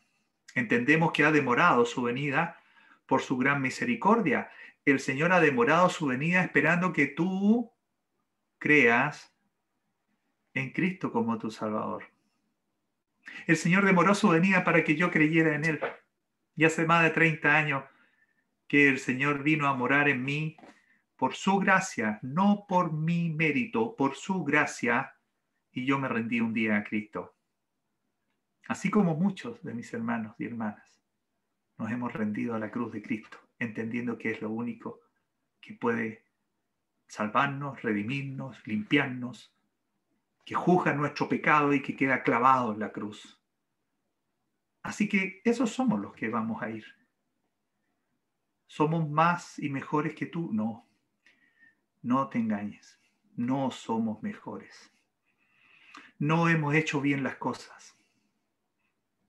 Speaker 2: Entendemos que ha demorado su venida por su gran misericordia. El Señor ha demorado su venida esperando que tú creas en Cristo como tu Salvador. El Señor demoró su venida para que yo creyera en Él. Y hace más de 30 años que el Señor vino a morar en mí por su gracia, no por mi mérito, por su gracia, y yo me rendí un día a Cristo. Así como muchos de mis hermanos y hermanas nos hemos rendido a la cruz de Cristo, entendiendo que es lo único que puede salvarnos, redimirnos, limpiarnos, que juzga nuestro pecado y que queda clavado en la cruz. Así que esos somos los que vamos a ir. ¿Somos más y mejores que tú? No, no te engañes. No somos mejores. No hemos hecho bien las cosas,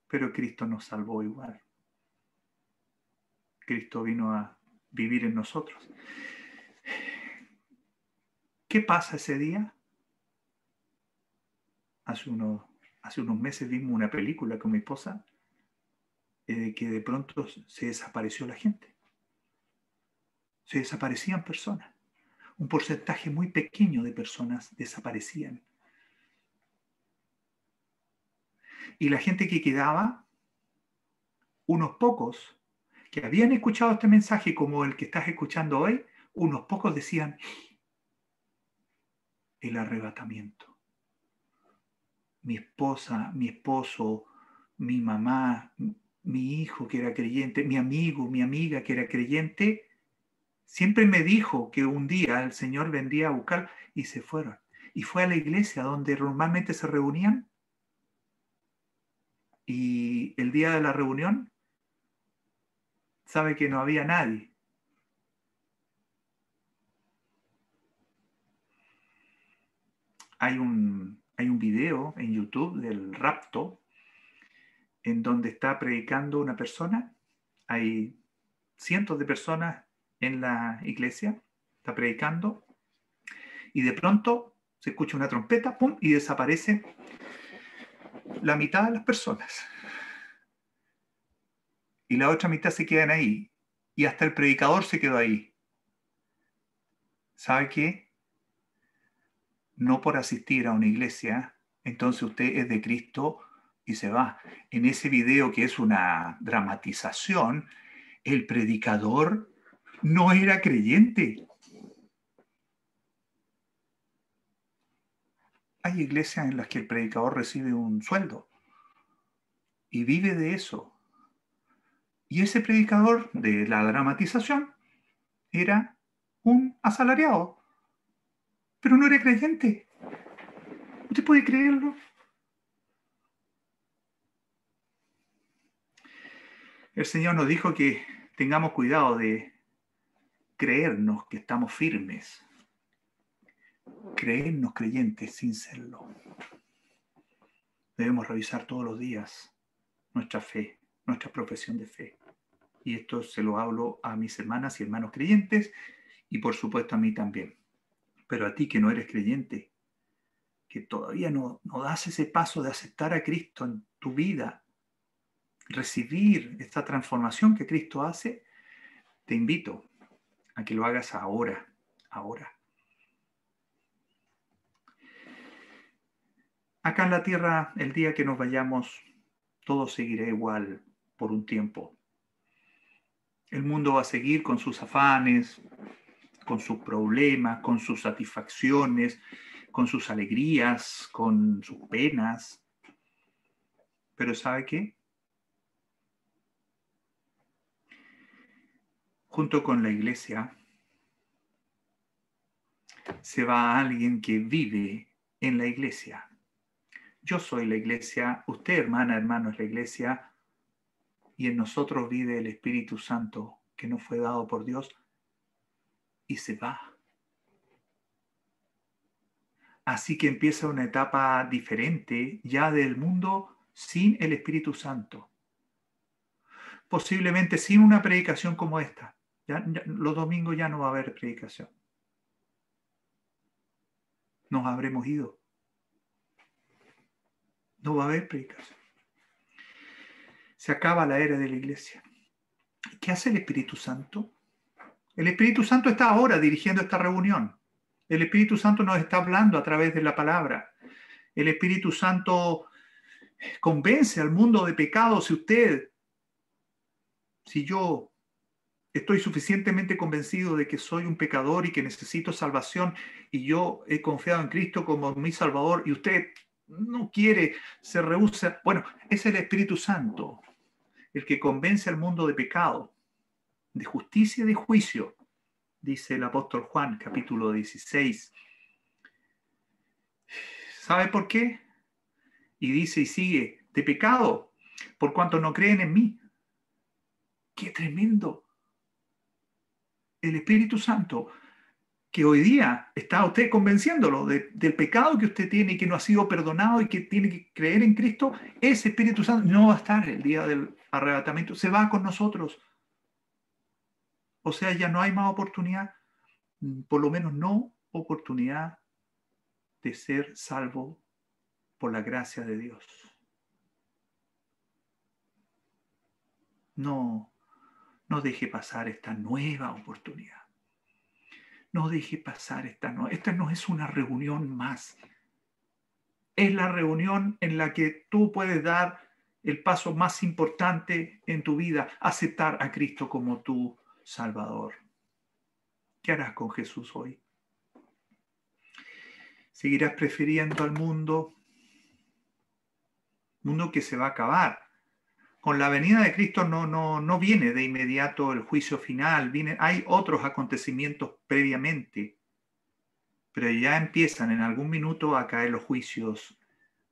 Speaker 2: pero Cristo nos salvó igual. Cristo vino a vivir en nosotros. ¿Qué pasa ese día? Hace unos meses vimos una película con mi esposa que de pronto se desapareció la gente. Se desaparecían personas. Un porcentaje muy pequeño de personas desaparecían. Y la gente que quedaba, unos pocos, que habían escuchado este mensaje como el que estás escuchando hoy, unos pocos decían, el arrebatamiento. Mi esposa, mi esposo, mi mamá, mi hijo que era creyente, mi amigo, mi amiga que era creyente, siempre me dijo que un día el Señor vendría a buscar y se fueron. Y fue a la iglesia donde normalmente se reunían y el día de la reunión sabe que no había nadie. Hay un video en YouTube del rapto en donde está predicando una persona. Hay cientos de personas en la iglesia, está predicando, y de pronto se escucha una trompeta, ¡pum!, y desaparece la mitad de las personas. Y la otra mitad se quedan ahí. Y hasta el predicador se quedó ahí. ¿Sabe qué? No por asistir a una iglesia, entonces usted es de Cristo y se va. En ese video, que es una dramatización, el predicador no era creyente. Hay iglesias en las que el predicador recibe un sueldo y vive de eso. Y ese predicador de la dramatización era un asalariado, pero no era creyente. ¿Usted puede creerlo? El Señor nos dijo que tengamos cuidado de creernos que estamos firmes, creernos creyentes sin serlo. Debemos revisar todos los días nuestra fe, nuestra profesión de fe. Y esto se lo hablo a mis hermanas y hermanos creyentes y por supuesto a mí también. Pero a ti que no eres creyente, que todavía no das ese paso de aceptar a Cristo en tu vida, recibir esta transformación que Cristo hace, te invito a que lo hagas ahora, ahora. Acá en la tierra, el día que nos vayamos, todo seguirá igual por un tiempo. El mundo va a seguir con sus afanes, con sus problemas, con sus satisfacciones, con sus alegrías, con sus penas. Pero ¿sabe qué? Junto con la iglesia se va alguien que vive en la iglesia. Yo soy la iglesia, usted, hermana, hermano, es la iglesia, y en nosotros vive el Espíritu Santo que nos fue dado por Dios y se va. Así que empieza una etapa diferente ya del mundo sin el Espíritu Santo. Posiblemente sin una predicación como esta. Los domingos ya no va a haber predicación. Nos habremos ido. No va a haber predicación. Se acaba la era de la iglesia. ¿Qué hace el Espíritu Santo? El Espíritu Santo está ahora dirigiendo esta reunión. El Espíritu Santo nos está hablando a través de la palabra. El Espíritu Santo convence al mundo de pecado. Si yo estoy suficientemente convencido de que soy un pecador y que necesito salvación y yo he confiado en Cristo como mi Salvador y usted no quiere, se rehúsa, bueno, es el Espíritu Santo el que convence al mundo de pecado, de justicia y de juicio, dice el apóstol Juan, capítulo 16. ¿Sabe por qué? Y dice y sigue, de pecado, por cuanto no creen en mí. ¡Qué tremendo! El Espíritu Santo, que hoy día está usted convenciéndolo del pecado que usted tiene y que no ha sido perdonado y que tiene que creer en Cristo, ese Espíritu Santo no va a estar el día del arrebatamiento, se va con nosotros. O sea, ya no hay más oportunidad, por lo menos no oportunidad de ser salvo por la gracia de Dios. No deje pasar esta nueva oportunidad. no deje pasar esta noche. Esta no es una reunión más. Es la reunión en la que tú puedes dar el paso más importante en tu vida, aceptar a Cristo como tu Salvador. ¿Qué harás con Jesús hoy? ¿Seguirás prefiriendo al mundo que se va a acabar? Con la venida de Cristo no viene de inmediato el juicio final, hay otros acontecimientos previamente, pero ya empiezan en algún minuto a caer los juicios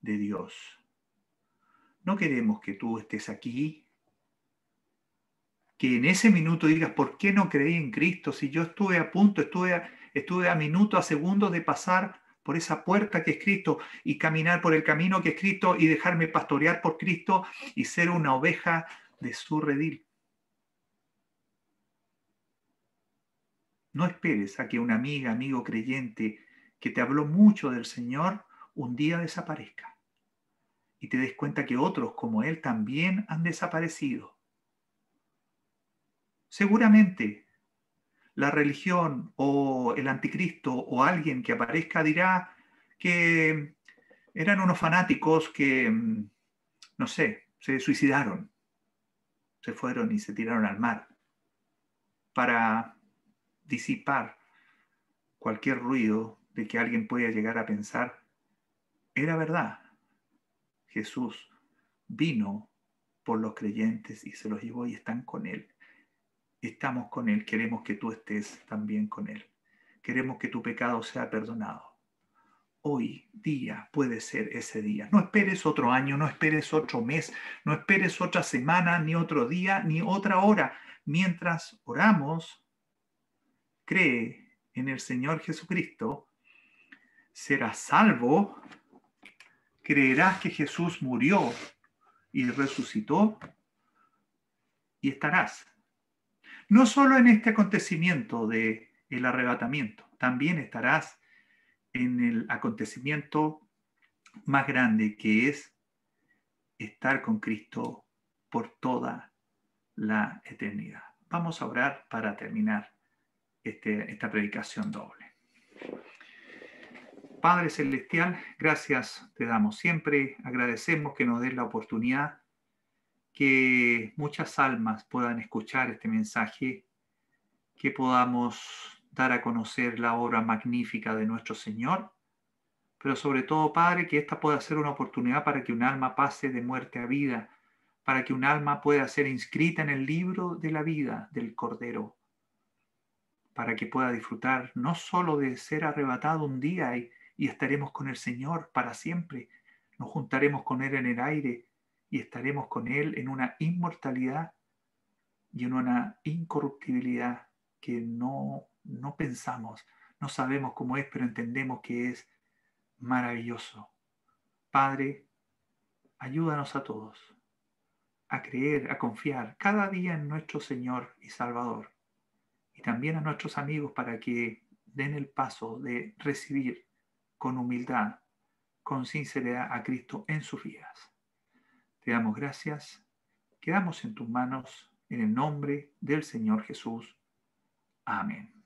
Speaker 2: de Dios. No queremos que tú estés aquí, que en ese minuto digas, ¿por qué no creí en Cristo? Si yo estuve a punto, estuve a minutos, a segundos de pasar por esa puerta que es Cristo y caminar por el camino que es Cristo y dejarme pastorear por Cristo y ser una oveja de su redil. No esperes a que una amiga, amigo creyente que te habló mucho del Señor un día desaparezca y te des cuenta que otros como él también han desaparecido. Seguramente la religión o el anticristo o alguien que aparezca dirá que eran unos fanáticos que, no sé, se suicidaron, se fueron y se tiraron al mar para disipar cualquier ruido de que alguien pueda llegar a pensar, era verdad. Jesús vino por los creyentes y se los llevó y están con Él. Estamos con Él, queremos que tú estés también con Él. Queremos que tu pecado sea perdonado. Hoy día puede ser ese día. No esperes otro año, no esperes otro mes, no esperes otra semana, ni otro día, ni otra hora. Mientras oramos, cree en el Señor Jesucristo, serás salvo, creerás que Jesús murió y resucitó y estarás. No solo en este acontecimiento del arrebatamiento, también estarás en el acontecimiento más grande que es estar con Cristo por toda la eternidad. Vamos a orar para terminar esta predicación doble. Padre Celestial, gracias te damos siempre, agradecemos que nos des la oportunidad que muchas almas puedan escuchar este mensaje, que podamos dar a conocer la obra magnífica de nuestro Señor, pero sobre todo, Padre, que esta pueda ser una oportunidad para que un alma pase de muerte a vida, para que un alma pueda ser inscrita en el libro de la vida del Cordero, para que pueda disfrutar no solo de ser arrebatado un día y estaremos con el Señor para siempre, nos juntaremos con Él en el aire y estaremos con Él en una inmortalidad y en una incorruptibilidad que no pensamos, no sabemos cómo es, pero entendemos que es maravilloso. Padre, ayúdanos a todos a creer, a confiar cada día en nuestro Señor y Salvador, y también a nuestros amigos para que den el paso de recibir con humildad, con sinceridad a Cristo en sus vidas. Te damos gracias, quedamos en tus manos, en el nombre del Señor Jesús. Amén.